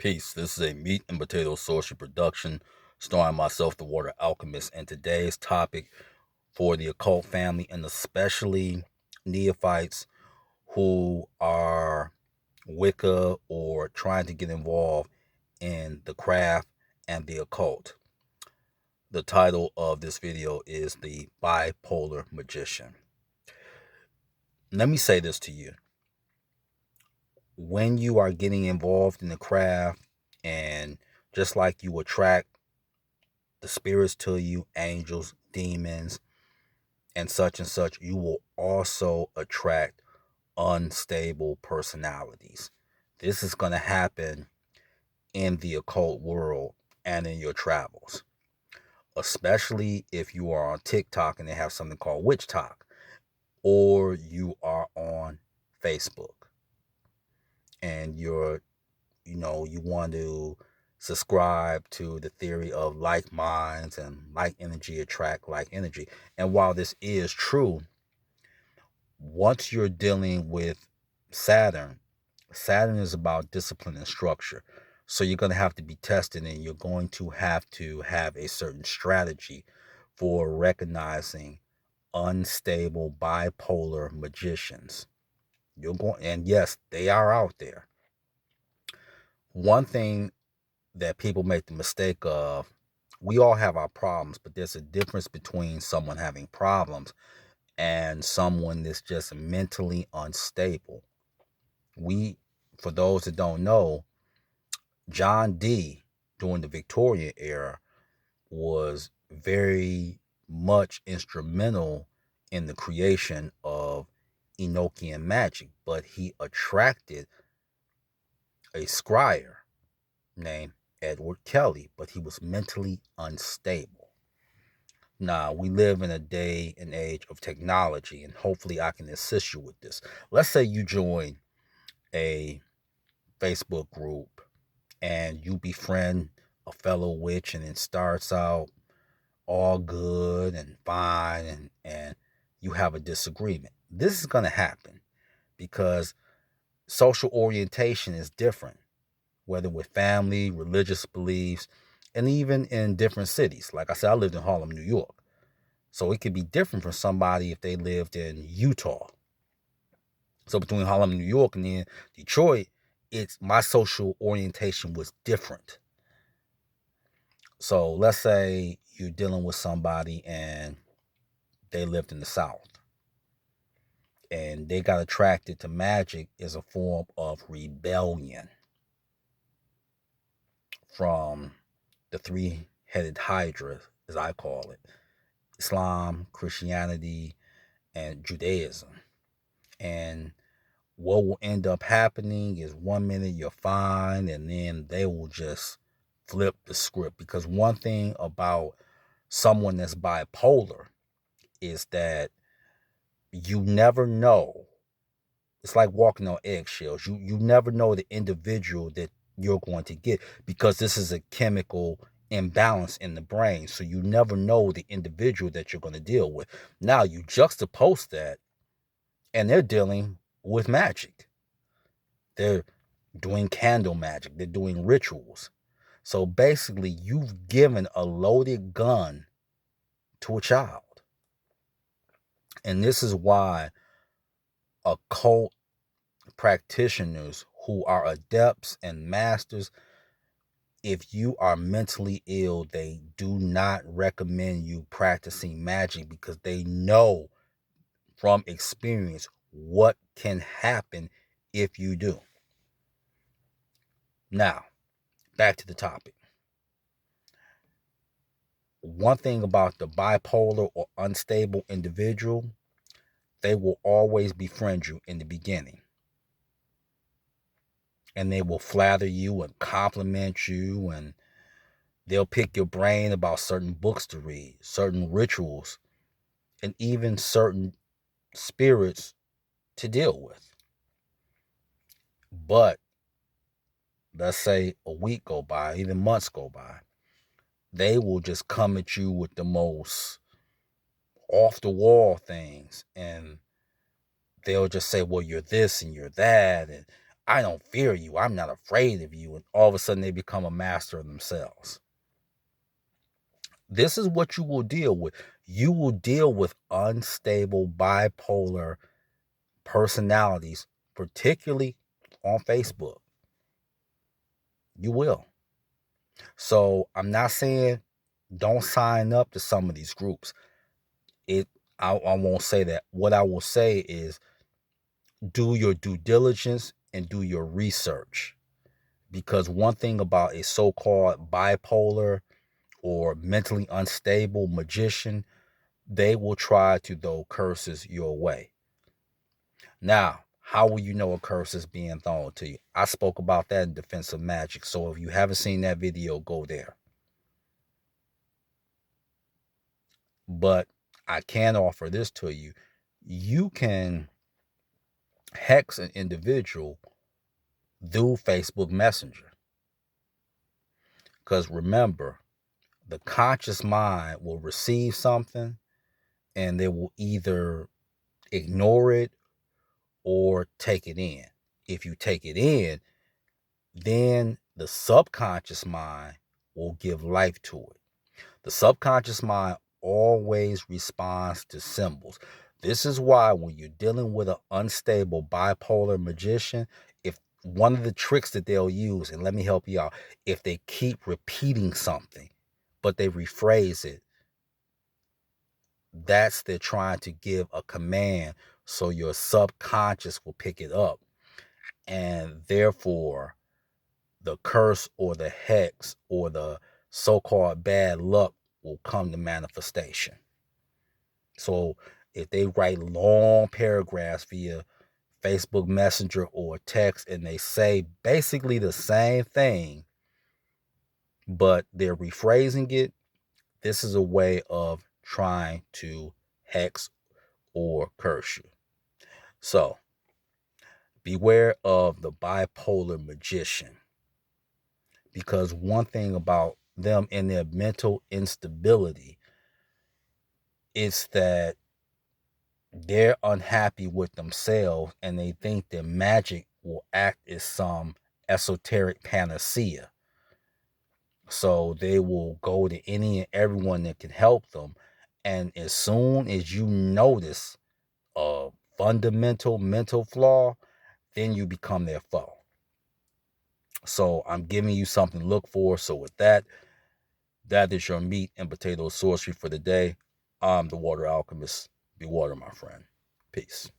Peace. This is a meat and potato social production starring myself, the Water Alchemist, and today's topic for the occult family and especially neophytes who are Wicca or trying to get involved in the craft and the occult. The title of this video is The Bipolar Magician. Let me say this to you. When you are getting involved in the craft, and just like you attract the spirits to you, angels, demons, and such, you will also attract unstable personalities. This is going to happen in the occult world and in your travels, especially if you are on TikTok and they have something called Witch Talk, or you are on Facebook and you want to subscribe to the theory of like minds and like energy attract like energy. And while this is true, once you're dealing with Saturn, Saturn is about discipline and structure. So you're going to have to be tested, and you're going to have a certain strategy for recognizing unstable bipolar magicians. And yes, they are out there. One thing that people make the mistake of, we all have our problems, but there's a difference between someone having problems and someone that's just mentally unstable. For those that don't know, John Dee during the Victorian era was very much instrumental in the creation of Enochian magic, but he attracted a scryer named Edward Kelly, but he was mentally unstable. Now, we live in a day and age of technology, and hopefully I can assist you with this. Let's say you join a Facebook group and you befriend a fellow witch, and it starts out all good and fine, and you have a disagreement. This is going to happen because social orientation is different, whether with family, religious beliefs, and even in different cities. Like I said, I lived in Harlem, New York. So it could be different from somebody if they lived in Utah. So between Harlem, New York, and then Detroit, my social orientation was different. So let's say you're dealing with somebody and they lived in the South, and they got attracted to magic as a form of rebellion from the three-headed hydra, as I call it: Islam, Christianity, and Judaism. And what will end up happening is 1 minute you're fine, and then they will just flip the script. Because one thing about someone that's bipolar is that you never know. It's like walking on eggshells. You never know the individual that you're going to get, because this is a chemical imbalance in the brain. So you never know the individual that you're going to deal with. Now you juxtapose that, and they're dealing with magic. They're doing candle magic. They're doing rituals. So basically, you've given a loaded gun to a child. And this is why occult practitioners who are adepts and masters, if you are mentally ill, they do not recommend you practicing magic, because they know from experience what can happen if you do. Now, back to the topic. One thing about the bipolar or unstable individual, they will always befriend you in the beginning. And they will flatter you and compliment you, and they'll pick your brain about certain books to read, certain rituals, and even certain spirits to deal with. But let's say a week go by, even months go by, they will just come at you with the most off the wall things, and they'll just say, well, you're this and you're that, and I don't fear you. I'm not afraid of you. And all of a sudden they become a master of themselves. This is what you will deal with. You will deal with unstable bipolar personalities, particularly on Facebook. You will. So I'm not saying don't sign up to some of these groups. It I won't say that. What I will say is do your due diligence and do your research. Because one thing about a so-called bipolar or mentally unstable magician, they will try to throw curses your way. Now, how will you know a curse is being thrown to you? I spoke about that in Defense of Magic. So if you haven't seen that video, go there. But I can offer this to you. You can hex an individual through Facebook Messenger. Because remember, the conscious mind will receive something and they will either ignore it or take it in. If you take it in, then the subconscious mind will give life to it. The subconscious mind always responds to symbols. This is why when you're dealing with an unstable bipolar magician, if one of the tricks that they'll use, and let me help you out, if they keep repeating something, but they rephrase it, that's they're trying to give a command so your subconscious will pick it up. And therefore, the curse or the hex or the so-called bad luck will come to manifestation. So if they write long paragraphs via Facebook Messenger or text and they say basically the same thing, but they're rephrasing it, this is a way of trying to hex or curse you. So beware of the bipolar magician, because one thing about them and their mental instability is that they're unhappy with themselves and they think that magic will act as some esoteric panacea. So they will go to any and everyone that can help them. And as soon as you notice a fundamental mental flaw, then you become their foe. So I'm giving you something to look for. So with that, that is your meat and potato sorcery for the day. I'm the Water Alchemist. Be water, my friend. Peace.